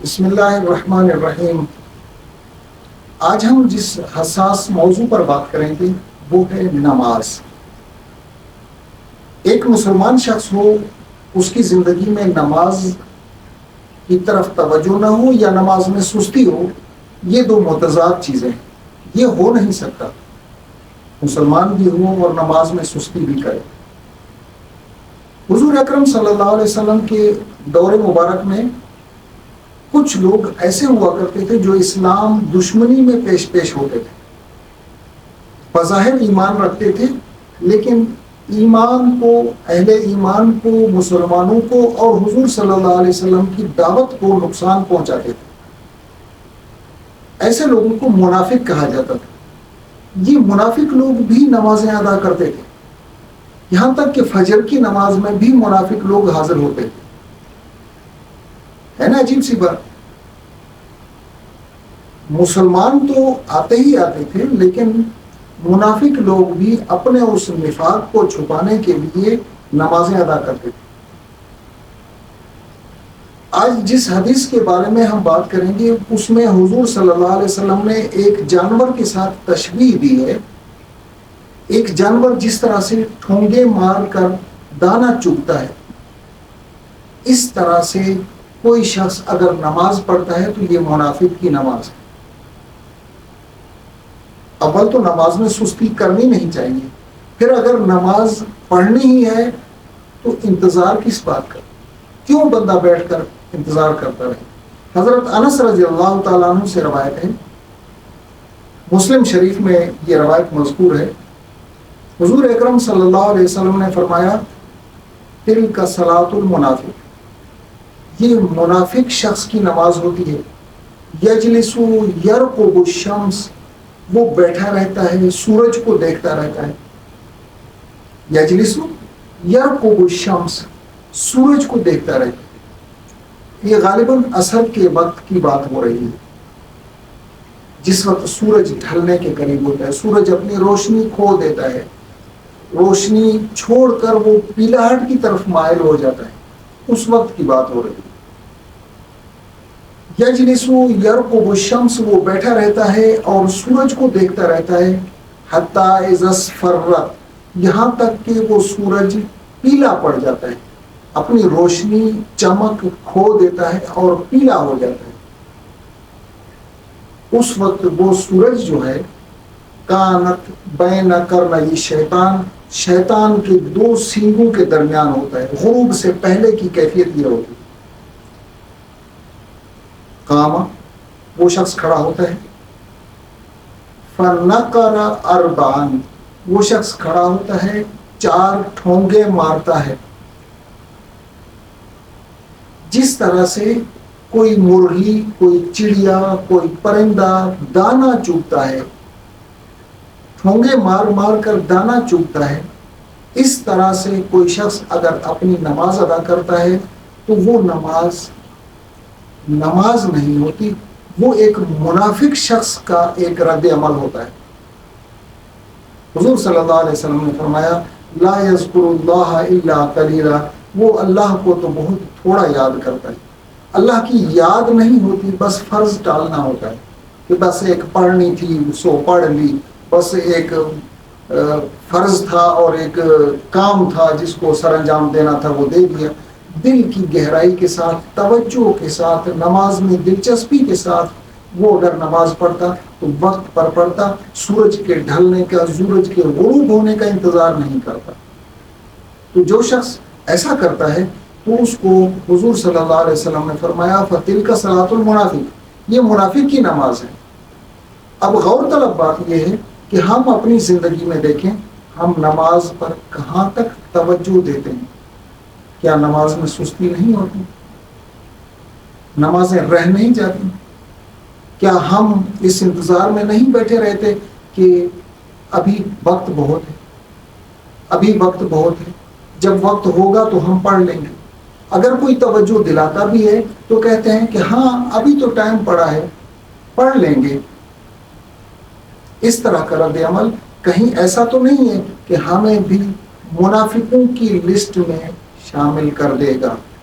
بسم اللہ الرحمن الرحیم۔ آج ہم جس حساس موضوع پر بات کریں گے وہ ہے نماز۔ ایک مسلمان شخص ہو، اس کی زندگی میں نماز کی طرف توجہ نہ ہو یا نماز میں سستی ہو، یہ دو متضاد چیزیں ہیں، یہ ہو نہیں سکتا۔ مسلمان بھی ہو اور نماز میں سستی بھی کرے۔ حضور اکرم صلی اللہ علیہ وسلم کے دور مبارک میں کچھ لوگ ایسے ہوا کرتے تھے جو اسلام دشمنی میں پیش ہوتے تھے، بظاہر ایمان رکھتے تھے لیکن ایمان کو، اہل ایمان کو، مسلمانوں کو اور حضور صلی اللہ علیہ وسلم کی دعوت کو نقصان پہنچاتے تھے۔ ایسے لوگوں کو منافق کہا جاتا تھا۔ یہ منافق لوگ بھی نمازیں ادا کرتے تھے، یہاں تک کہ فجر کی نماز میں بھی منافق لوگ حاضر ہوتے تھے۔ ہے نا عجیب سی بات؟ مسلمان تو آتے ہی آتے تھے لیکن منافق لوگ بھی اپنے اس نفاق کو چھپانے کے لیے نمازیں ادا کرتے تھے۔ آج جس حدیث کے بارے میں ہم بات کریں گے اس میں حضور صلی اللہ علیہ وسلم نے ایک جانور کے ساتھ تشبیہ دی ہے۔ ایک جانور جس طرح سے ٹھونگے مار کر دانا چگتا ہے، اس طرح سے کوئی شخص اگر نماز پڑھتا ہے تو یہ منافق کی نماز ہے۔ اول تو نماز میں سستی کرنی نہیں چاہیے، پھر اگر نماز پڑھنی ہی ہے تو انتظار کس بات کا؟ کیوں بندہ بیٹھ کر انتظار کرتا رہے؟ حضرت انس رضی اللہ تعالیٰ عنہ سے روایت ہے، مسلم شریف میں یہ روایت مذکور ہے۔ حضور اکرم صلی اللہ علیہ وسلم نے فرمایا، تلک صلاۃ المنافق، یہ منافق شخص کی نماز ہوتی ہے۔ یجلس یرقب الشمس، وہ بیٹھا رہتا ہے، سورج کو دیکھتا رہتا ہے۔ یجلس یرقب الشمس، سورج کو دیکھتا رہتا ہے۔ یہ غالباً عصر کے وقت کی بات ہو رہی ہے، جس وقت سورج ڈھلنے کے قریب ہوتا ہے، سورج اپنی روشنی کھو دیتا ہے، روشنی چھوڑ کر وہ پیلاہٹ کی طرف مائل ہو جاتا ہے، اس وقت کی بات ہو رہی ہے۔ یجلسو یرقب الشمس، وہ بیٹھا رہتا ہے اور سورج کو دیکھتا رہتا ہے، حتی اذا اصفرت، یہاں تک کہ وہ سورج پیلا پڑ جاتا ہے، اپنی روشنی چمک کھو دیتا ہے اور پیلا ہو جاتا ہے۔ اس وقت وہ سورج جو ہے، کانت بین قرنی شیطان، شیطان کے دو سینگوں کے درمیان ہوتا ہے۔ غروب سے پہلے کی کیفیت یہ ہوتی ہے۔ قامہ، وہ شخص کھڑا ہوتا ہے، فنقر اربعن، وہ شخص کھڑا ہوتا ہے، 4 ٹھونگے مارتا ہے۔ جس طرح سے کوئی مرغی، کوئی چڑیا، کوئی پرندہ دانا چگتا ہے، ٹھونگے مار مار کر دانا چگتا ہے، اس طرح سے کوئی شخص اگر اپنی نماز ادا کرتا ہے تو وہ نماز نہیں ہوتی، وہ ایک منافق شخص کا ایک رد عمل ہوتا ہے۔ حضور صلی اللہ علیہ وسلم نے فرمایا، لا یذکر اللہ الا قلیلا، وہ اللہ کو تو بہت تھوڑا یاد کرتا ہے۔ اللہ کی یاد نہیں ہوتی، بس فرض ٹالنا ہوتا ہے کہ بس ایک پڑھنی تھی سو پڑھ لی، بس ایک فرض تھا اور ایک کام تھا جس کو سر انجام دینا تھا وہ دے دیا۔ دل کی گہرائی کے ساتھ، توجہ کے ساتھ، نماز میں دلچسپی کے ساتھ وہ اگر نماز پڑھتا تو وقت پر پڑھتا، سورج کے ڈھلنے کا، سورج کے غروب ہونے کا انتظار نہیں کرتا۔ تو جو شخص ایسا کرتا ہے تو اس کو حضور صلی اللہ علیہ وسلم نے فرمایا، فَتِلْكَ صَلَاةُ الْمُنَافِقِ، یہ منافق کی نماز ہے۔ اب غور طلب بات یہ ہے کہ ہم اپنی زندگی میں دیکھیں، ہم نماز پر کہاں تک توجہ دیتے ہیں؟ کیا نماز میں سستی نہیں ہوتی؟ نمازیں رہ نہیں جاتی؟ کیا ہم اس انتظار میں نہیں بیٹھے رہتے کہ ابھی وقت بہت ہے، ابھی وقت بہت ہے، جب وقت ہوگا تو ہم پڑھ لیں گے؟ اگر کوئی توجہ دلاتا بھی ہے تو کہتے ہیں کہ ہاں ابھی تو ٹائم پڑا ہے، پڑھ لیں گے۔ اس طرح کا رد عمل کہیں ایسا تو نہیں ہے کہ ہمیں بھی منافقوں کی لسٹ میں شامل کر دے گا؟